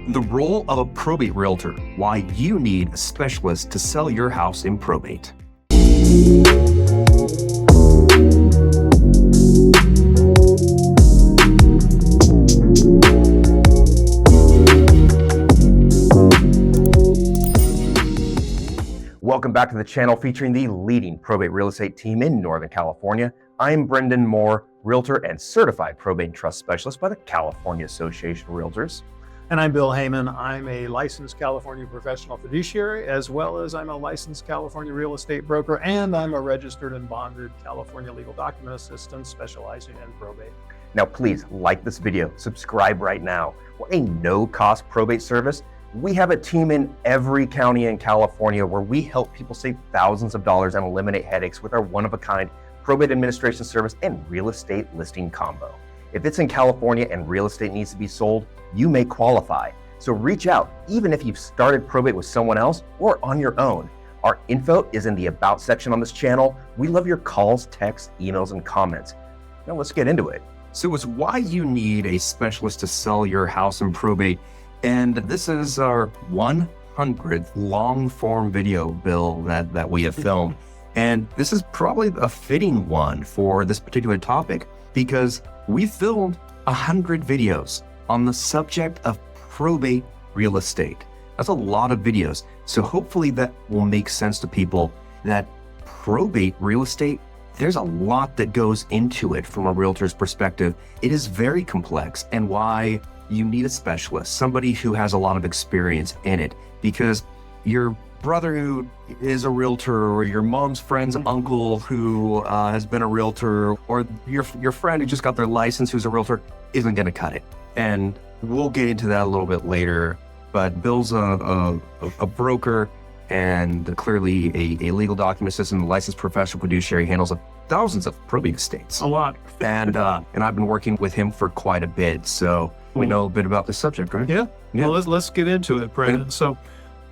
The role of a probate realtor, why you need a specialist to sell your house in probate. Welcome back to the channel featuring the leading probate real estate team in Northern California. I'm Brendan Mohr, realtor and certified probate and trust specialist by the California Association of Realtors. And I'm Bill Heyman. I'm a licensed California professional fiduciary, as well as I'm a licensed California real estate broker, and I'm a registered and bonded California legal document assistant specializing in probate. Now, please like this video, subscribe right now. What a no-cost probate service. We have a team in every county in California where we help people save thousands of dollars and eliminate headaches with our one-of-a-kind probate administration service and real estate listing combo. If it's in California and real estate needs to be sold, you may qualify. So reach out, even if you've started probate with someone else or on your own. Our info is in the About section on this channel. We love your calls, texts, emails, and comments. Now let's get into it. So it's why you need a specialist to sell your house in probate. And this is our 100th long form video, Bill, that we have filmed. And this is probably a fitting one for this particular topic because we filmed 100 videos on the subject of probate real estate. That's a lot of videos. So hopefully that will make sense to people that probate real estate, there's a lot that goes into it from a realtor's perspective. It is very complex, and why you need a specialist, somebody who has a lot of experience in it, because your brother who is a realtor, or your mom's friend's uncle who has been a realtor, or your friend who just got their license who's a realtor isn't going to cut it. And we'll get into that a little bit later. But Bill's a broker and clearly a legal document assistant, licensed professional fiduciary, handles thousands of probate estates. A lot. And I've been working with him for quite a bit, so we know a bit about the subject, right? Yeah. Well, let's get into it, Brandon. So,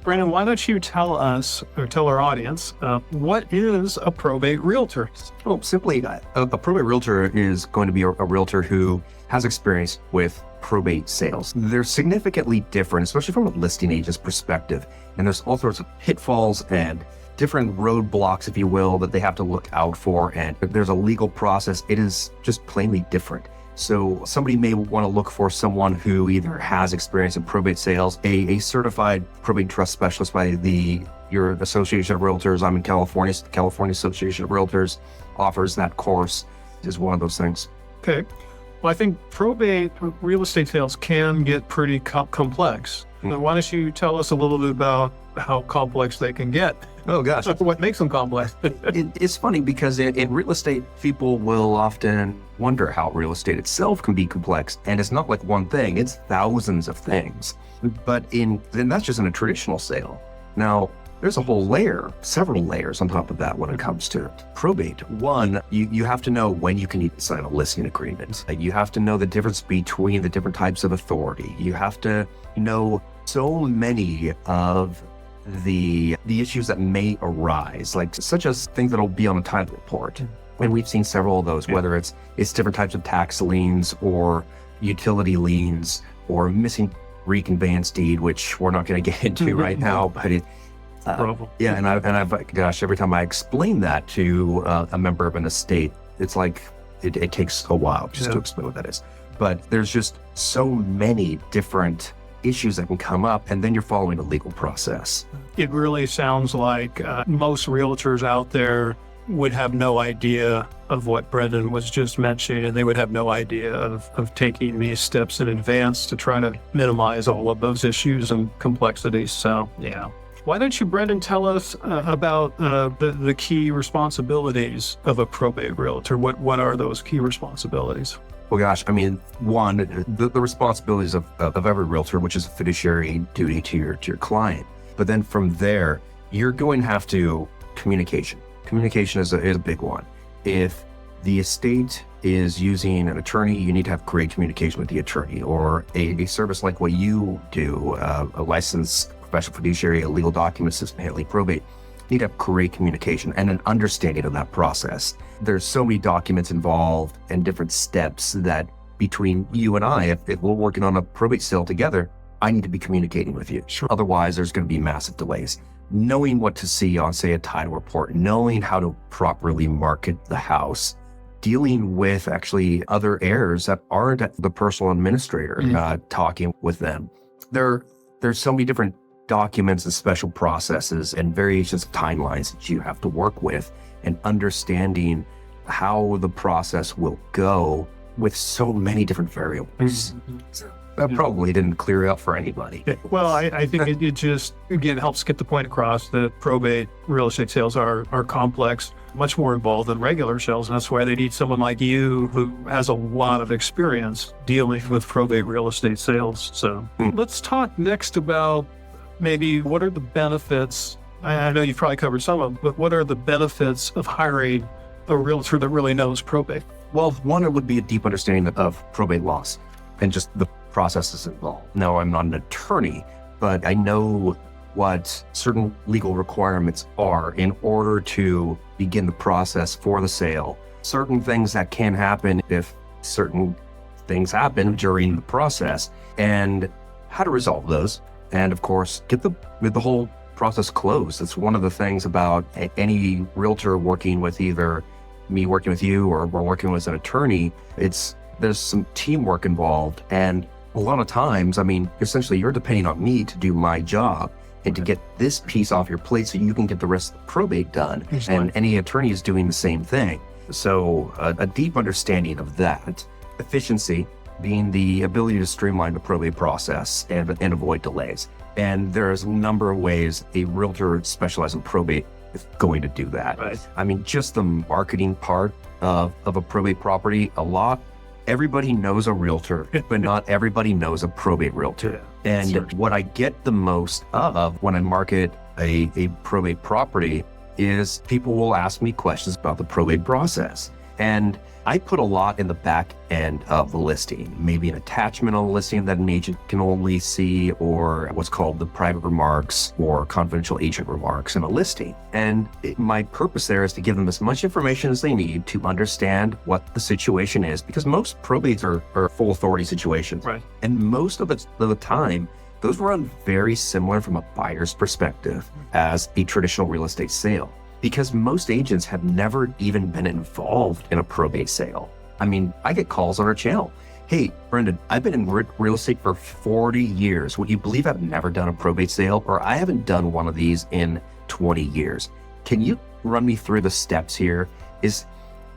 Brandon, why don't you tell us, or tell our audience, what is a probate realtor? Well, simply, a probate realtor is going to be a realtor who has experience with probate sales. They're significantly different, especially from a listing agent's perspective. And there's all sorts of pitfalls and different roadblocks, if you will, that they have to look out for. And there's a legal process. It is just plainly different. So somebody may want to look for someone who either has experience in probate sales, a certified probate trust specialist by your Association of Realtors. I'm in California. The California Association of Realtors offers that course, is one of those things. Okay. Well, I think probate real estate sales can get pretty complex. Now, why don't you tell us a little bit about how complex they can get? Oh, gosh. What makes them complex? It's funny because in real estate, people will often wonder how real estate itself can be complex. And it's not like one thing, it's thousands of things. But then that's just in a traditional sale. Now, there's a whole layer, several layers on top of that when it comes to probate. One, you have to know when you can even sign a listing agreement. You have to know the difference between the different types of authority. You have to know so many of the issues that may arise, like such as things that'll be on a title report. And we've seen several of those, whether it's different types of tax liens or utility liens or missing reconveyance deed, which we're not going to get into right now, but yeah, and I've gosh, every time I explain that to a member of an estate, it's like it takes a while just to explain what that is. But there's just so many different issues that can come up, and then you're following a legal process. It really sounds like most realtors out there would have no idea of what Brendan was just mentioning, and they would have no idea of taking these steps in advance to try to minimize all of those issues and complexities. So, yeah. Why don't you, Brendan, tell us about the key responsibilities of a probate realtor? What are those key responsibilities? Well, gosh, I mean, one, the responsibilities of every realtor, which is a fiduciary duty to your client. But then from there, you're going to have to communication. Communication is a big one. If the estate is using an attorney, you need to have great communication with the attorney, or a service like what you do, a licensed professional fiduciary, a legal document assistant handling probate. You need to have great communication and an understanding of that process. There's so many documents involved and different steps that between you and I, if we're working on a probate sale together, I need to be communicating with you. Sure. Otherwise, there's going to be massive delays. Knowing what to see on, say, a title report, knowing how to properly market the house, dealing with actually other heirs that aren't the personal administrator, talking with them. There's so many different documents and special processes and variations of timelines that you have to work with, and understanding how the process will go with so many different variables. That probably didn't clear it up for anybody. Well, I think it just, again, helps get the point across that probate real estate sales are complex, much more involved than regular sales. And that's why they need someone like you who has a lot of experience dealing with probate real estate sales. So let's talk next about maybe what are the benefits. I know you've probably covered some of them, but what are the benefits of hiring a realtor that really knows probate? Well, one, it would be a deep understanding of probate laws and just the processes involved. No, I'm not an attorney, but I know what certain legal requirements are in order to begin the process for the sale. Certain things that can happen if certain things happen during the process, and how to resolve those. And of course, get the whole process closed. That's one of the things about any realtor working with either me working with you or we're working with an attorney. There's some teamwork involved, and a lot of times, I mean, essentially you're depending on me to do my job and to get this piece off your plate so you can get the rest of the probate done. And any attorney is doing the same thing. So a deep understanding of that. Efficiency being the ability to streamline the probate process and avoid delays. And there's a number of ways a realtor specialized in probate is going to do that. Right. I mean, just the marketing part of a probate property, everybody knows a realtor, but not everybody knows a probate realtor. And what I get the most of when I market a probate property is people will ask me questions about the probate process. And I put a lot in the back end of the listing, maybe an attachment on the listing that an agent can only see, or what's called the private remarks or confidential agent remarks in a listing. And my purpose there is to give them as much information as they need to understand what the situation is, because most probates are full authority situations. Right. And most of the time, those run very similar from a buyer's perspective as a traditional real estate sale, because most agents have never even been involved in a probate sale. I mean, I get calls on our channel. Hey, Brendan, I've been in real estate for 40 years. Would you believe I've never done a probate sale? Or I haven't done one of these in 20 years. Can you run me through the steps here? Is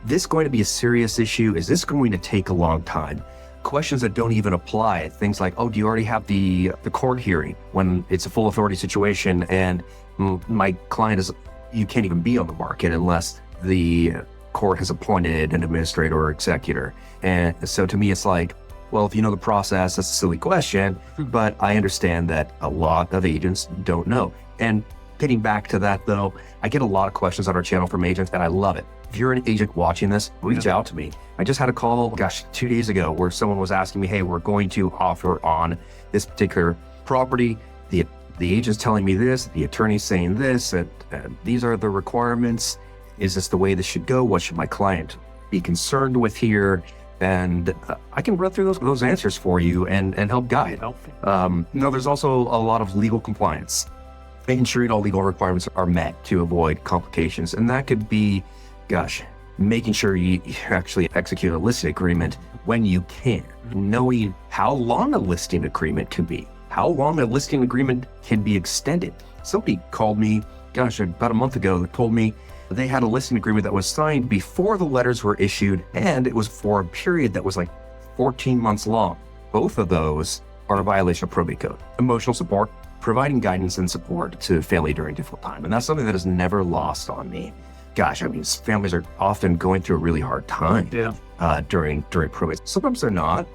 this going to be a serious issue? Is this going to take a long time? Questions that don't even apply. Things like, oh, do you already have the court hearing when it's a full authority situation and my client is, you can't even be on the market unless the court has appointed an administrator or executor. And so to me, it's like, well, if you know the process, that's a silly question, but I understand that a lot of agents don't know. And getting back to that though, I get a lot of questions on our channel from agents and I love it. If you're an agent watching this, reach out to me. I just had a call, 2 days ago where someone was asking me, hey, we're going to offer on this particular property. The agent's telling me this, the attorney's saying this, and these are the requirements. Is this the way this should go? What should my client be concerned with here? And I can run through those answers for you and help guide. There's also a lot of legal compliance, making sure all legal requirements are met to avoid complications. And that could be, making sure you actually execute a listing agreement when you can, knowing how long a listing agreement can be, how long a listing agreement can be extended. Somebody called me, about a month ago, that told me they had a listing agreement that was signed before the letters were issued, and it was for a period that was like 14 months long. Both of those are a violation of probate code. Emotional support, providing guidance and support to family during difficult time. And that's something that is never lost on me. Families are often going through a really hard time during probate. Sometimes they're not.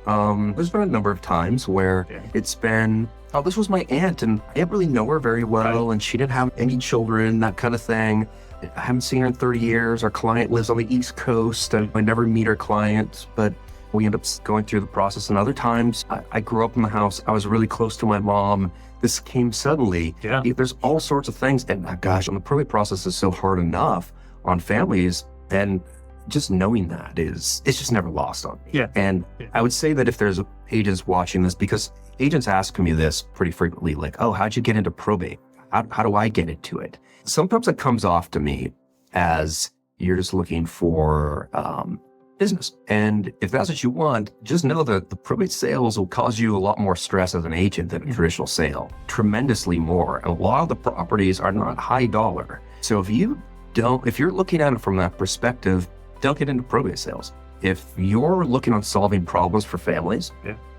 There's been a number of times where it's been, oh, this was my aunt and I didn't really know her very well and she didn't have any children, that kind of thing. I haven't seen her in 30 years. Our client lives on the East Coast and I never meet our client, but we end up going through the process. And other times I grew up in the house. I was really close to my mom. This came suddenly. There's all sorts of things. And the probate process is so hard enough on families. And just knowing that it's just never lost on me. Yeah. And I would say that if there's agents watching this, because agents ask me this pretty frequently, like, oh, how'd you get into probate? How do I get into it? Sometimes it comes off to me as you're just looking for business. And if that's what you want, just know that the probate sales will cause you a lot more stress as an agent than a traditional sale, tremendously more. And a lot of the properties are not high dollar. So if you're looking at it from that perspective, don't get into probate sales. If you're looking on solving problems for families,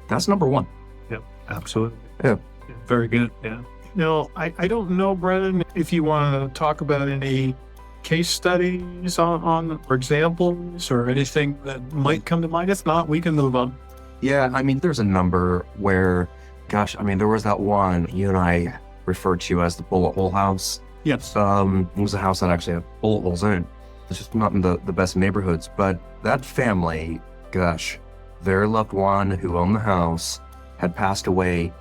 that's number one. Yeah, absolutely. Yeah. Very good. Yeah. Now, I don't know, Brennan, if you want to talk about any case studies on or examples or anything that might come to mind. If not, we can move on. Yeah, I mean, there's a number where, gosh, I mean, there was that one you and I referred to as the bullet hole house. Yes. It was a house that actually had bullet holes in it. It's just not in the best neighborhoods. But that family, gosh, their loved one who owned the house had passed away,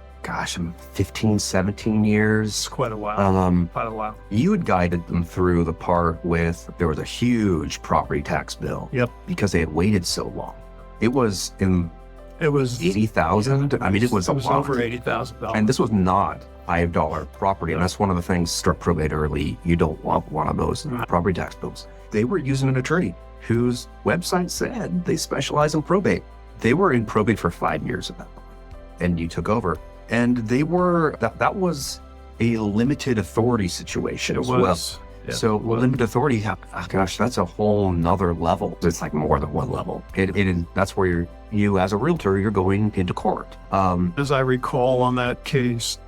15, 17 years. It's quite a while. You had guided them through the part with, there was a huge property tax bill. Yep. Because they had waited so long. It was 80,000. I mean, it was a lot. Over $80,000. And this was not $5 property. And that's one of the things struck probate early. You don't want one of those property tax bills. They were using an attorney whose website said they specialize in probate. They were in probate for 5 years at that point. And you took over. And they were, that was a limited authority situation as well. Yeah, so limited authority, that's a whole nother level. It's like more than one level. That's where you as a realtor, you're going into court. As I recall on that case,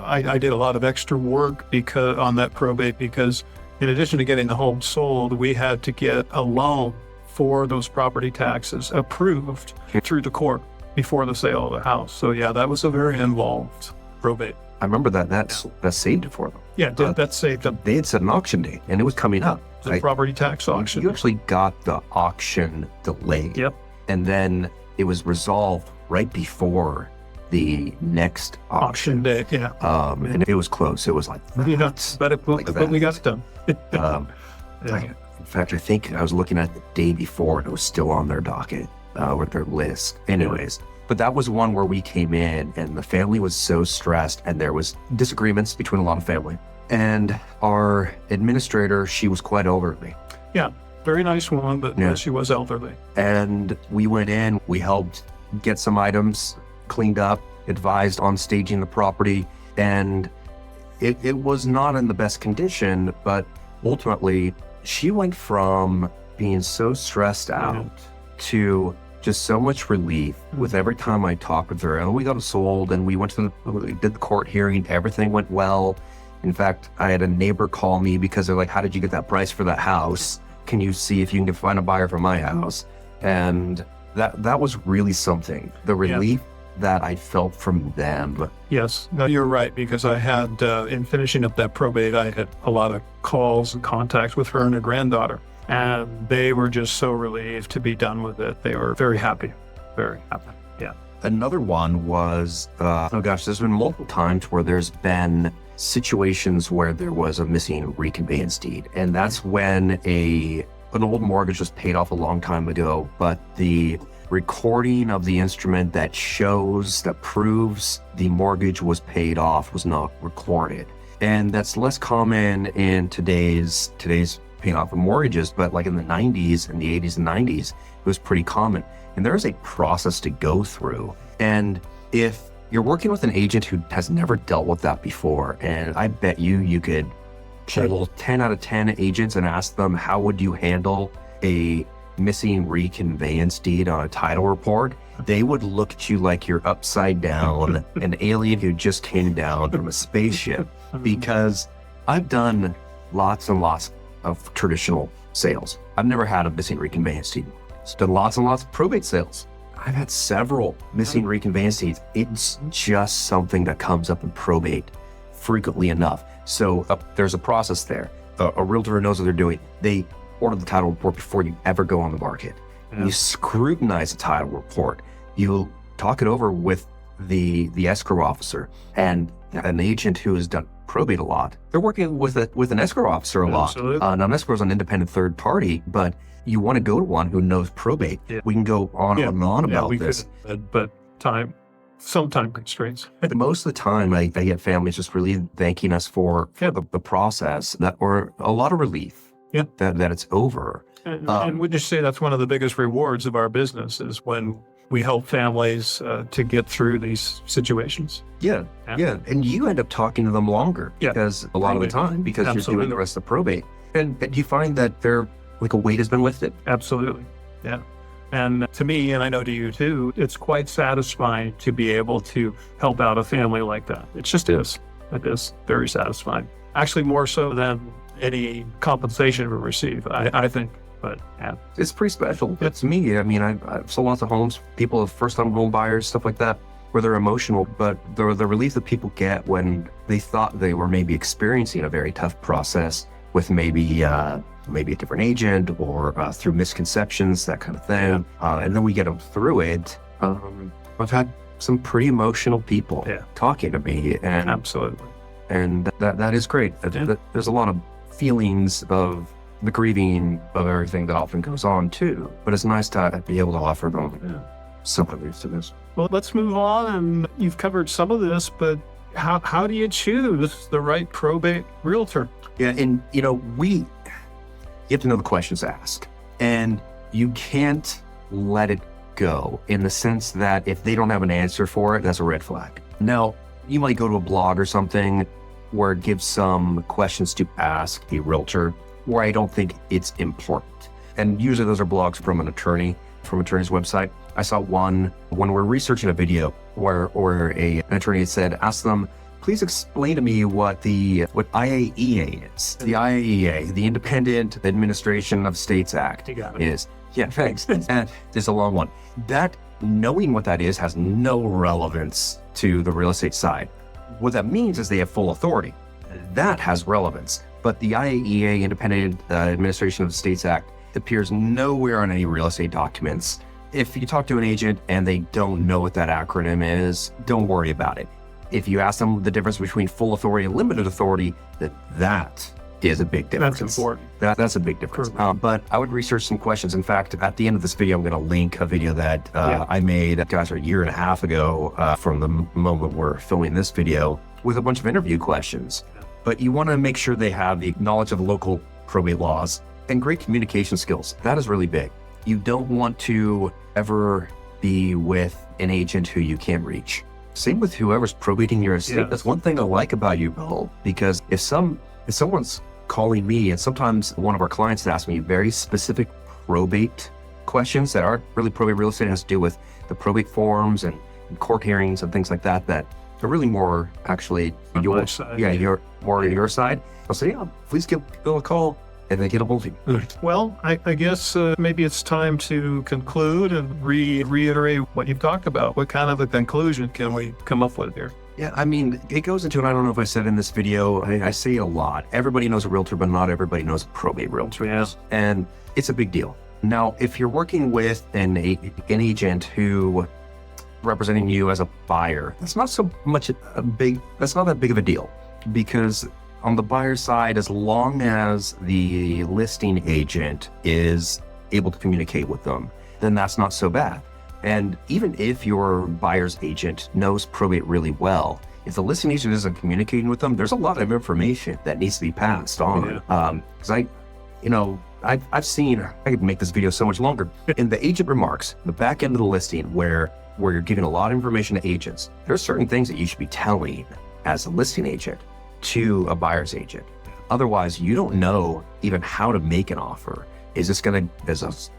I did a lot of extra work on that probate because in addition to getting the home sold, we had to get a loan for those property taxes approved through the court before the sale of the house. So yeah, that was a very involved probate. I remember that saved it for them. Yeah, that saved them. They had set an auction date and it was coming up. The property tax auction. You actually got the auction delayed. Yep. And then it was resolved right before the next auction day. Yeah. And it was close. It was like, but we got it done. In fact, I think I was looking at the day before and it was still on their docket. With their list. Anyways, but that was one where we came in and the family was so stressed and there was disagreements between a lot of family. And our administrator, she was quite elderly. Yeah, very nice woman, but she was elderly. And we went in, we helped get some items cleaned up, advised on staging the property. And it was not in the best condition, but ultimately she went from being so stressed out to just so much relief with every time I talked with her. And we got it sold and we did the court hearing. Everything went well. In fact, I had a neighbor call me because they're like, how did you get that price for that house? Can you see if you can find a buyer for my house? And that was really something. The relief that I felt from them. Yes, no, you're right, because I had, in finishing up that probate, I had a lot of calls and contacts with her and her granddaughter. And they were just so relieved to be done with it. They were very happy, very happy. Yeah. Another one was, there's been multiple times where there's been situations where there was a missing reconveyance deed. And that's when an old mortgage was paid off a long time ago, but the recording of the instrument that proves the mortgage was paid off was not recorded. And that's less common in today's paying off of mortgages, but like in the 90s and the 80s and 90s, it was pretty common. And there's a process to go through. And if you're working with an agent who has never dealt with that before, and I bet you could poll 10 out of 10 agents and ask them, how would you handle a missing reconveyance deed on a title report? They would look at you like you're upside down, an alien who just came down from a spaceship. Because I've done lots and lots of traditional sales. I've never had a missing reconveyance deed. I've done lots and lots of probate sales. I've had several missing reconveyance deeds. It's just something that comes up in probate frequently enough. So there's a process there. A realtor knows what they're doing. They order the title report before you ever go on the market. You scrutinize the title report. You talk it over with the escrow officer and an agent who has done probate a lot, they're working with an escrow officer a lot. Absolutely. Now, an escrow is an independent third party, but you want to go to one who knows probate. Yeah. We can go on and on about this. But some time constraints. Most of the time, I get families just really thanking us for the process, or a lot of relief that it's over. And would you say that's one of the biggest rewards of our business is when we help families to get through these situations? Yeah. And you end up talking to them longer because a lot of the time, because you're doing the rest of probate. And you find that they're like a weight has been lifted. Absolutely. Yeah. And to me, and I know to you too, it's quite satisfying to be able to help out a family like that. It just is. It is very satisfying. Actually, more so than any compensation we receive, I think. But yeah. It's pretty special. It's me. I mean, I've sold lots of homes, people, first-time home buyers, stuff like that, where they're emotional, but the relief that people get when they thought they were maybe experiencing a very tough process with maybe a different agent or through misconceptions, that kind of thing. And then we get them through it. I've had some pretty emotional people talking to me. And absolutely. And that is great. There's a lot of feelings of the grieving of everything that often goes on too. But it's nice to be able to offer them some relief to this. Well, let's move on. And you've covered some of this, but how do you choose the right probate realtor? Yeah, and you have to know the questions asked, and you can't let it go in the sense that if they don't have an answer for it, that's a red flag. Now, you might go to a blog or something where it gives some questions to ask a realtor where I don't think it's important. And usually those are blogs from an attorney's website. I saw one when we're researching a video where an attorney said, ask them, please explain to me what IAEA is. The IAEA, the Independent Administration of States Act, is. Yeah, thanks. And it's a long one. That, knowing what that is, has no relevance to the real estate side. What that means is they have full authority. That has relevance. But the IAEA, Independent Administration of the States Act, appears nowhere on any real estate documents. If you talk to an agent and they don't know what that acronym is, don't worry about it. If you ask them the difference between full authority and limited authority, that is a big difference. That's important. That's a big difference. But I would research some questions. In fact, at the end of this video, I'm going to link a video that I made, a year and a half ago from the moment we're filming this video with a bunch of interview questions. But you want to make sure they have the knowledge of local probate laws and great communication skills. That is really big. You don't want to ever be with an agent who you can't reach. Same with whoever's probating your estate. That's one thing I like about you, Bill, because if someone's calling me, and sometimes one of our clients asks me very specific probate questions that aren't really probate real estate, it has to do with the probate forms and court hearings and things like that, that are really more actually your side. You're more your side. I'll say, please give Bill a call. And they get a hold of you. Well, I guess maybe it's time to conclude and reiterate what you've talked about. What kind of a conclusion can we come up with here? Yeah, I mean, it goes into, and I don't know if I said in this video, I say it a lot. Everybody knows a realtor, but not everybody knows a probate realtor. Yes. And it's a big deal. Now, if you're working with an agent who representing you as a buyer, that's not that big of a deal, because on the buyer side, as long as the listing agent is able to communicate with them, then that's not so bad. And even if your buyer's agent knows probate really well, if the listing agent isn't communicating with them, there's a lot of information that needs to be passed on. Because I've seen, I could make this video so much longer. In the agent remarks, the back end of the listing where you're giving a lot of information to agents, there are certain things that you should be telling as a listing agent to a buyer's agent. Otherwise, you don't know even how to make an offer. Is this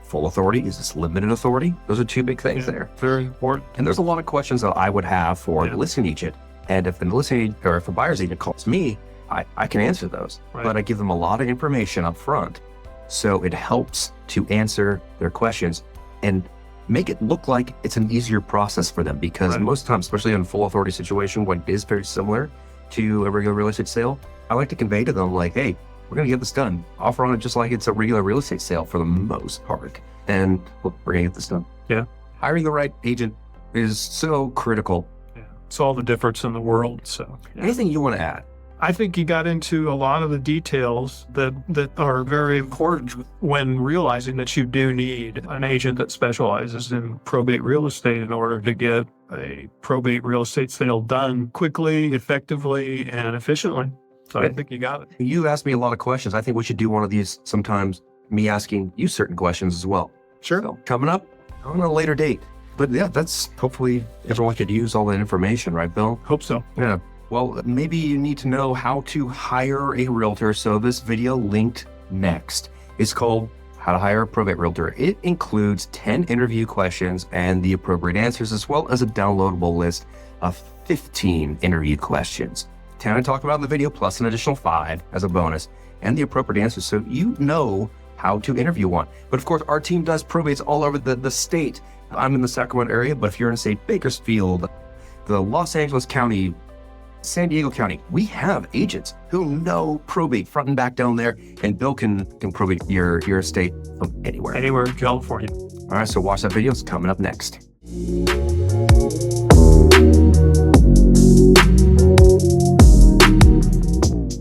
full authority? Is this limited authority? Those are two big things there. Very important. And there's a lot of questions that I would have for the listing agent. And if a buyer's agent calls me, I can answer those. Right. But I give them a lot of information up front. So it helps to answer their questions and make it look like it's an easier process for them. Because most times, especially in a full authority situation, when it is very similar to a regular real estate sale, I like to convey to them like, hey, we're going to get this done. Offer on it just like it's a regular real estate sale for the most part. And we're going to get this done. Yeah. Hiring the right agent is so critical. Yeah. It's all the difference in the world. So anything you want to add? I think you got into a lot of the details that are very important when realizing that you do need an agent that specializes in probate real estate in order to get a probate real estate sale done quickly, effectively, and efficiently. So I think you got it. You asked me a lot of questions. I think we should do one of these sometimes, me asking you certain questions as well. Sure. So, coming up on a later date. But yeah, that's hopefully everyone could use all that information, right, Bill? Hope so. Yeah. Well, maybe you need to know how to hire a realtor. So this video linked next is called How to Hire a Probate Realtor. It includes 10 interview questions and the appropriate answers, as well as a downloadable list of 15 interview questions. 10 I talked about in the video, plus an additional 5 as a bonus, and the appropriate answers so you know how to interview one. But of course, our team does probates all over the state. I'm in the Sacramento area, but if you're in, say, Bakersfield, the Los Angeles County, San Diego County, we have agents who know probate front and back down there, and Bill can probate your estate from anywhere. Anywhere in California. All right, so watch that video. It's coming up next.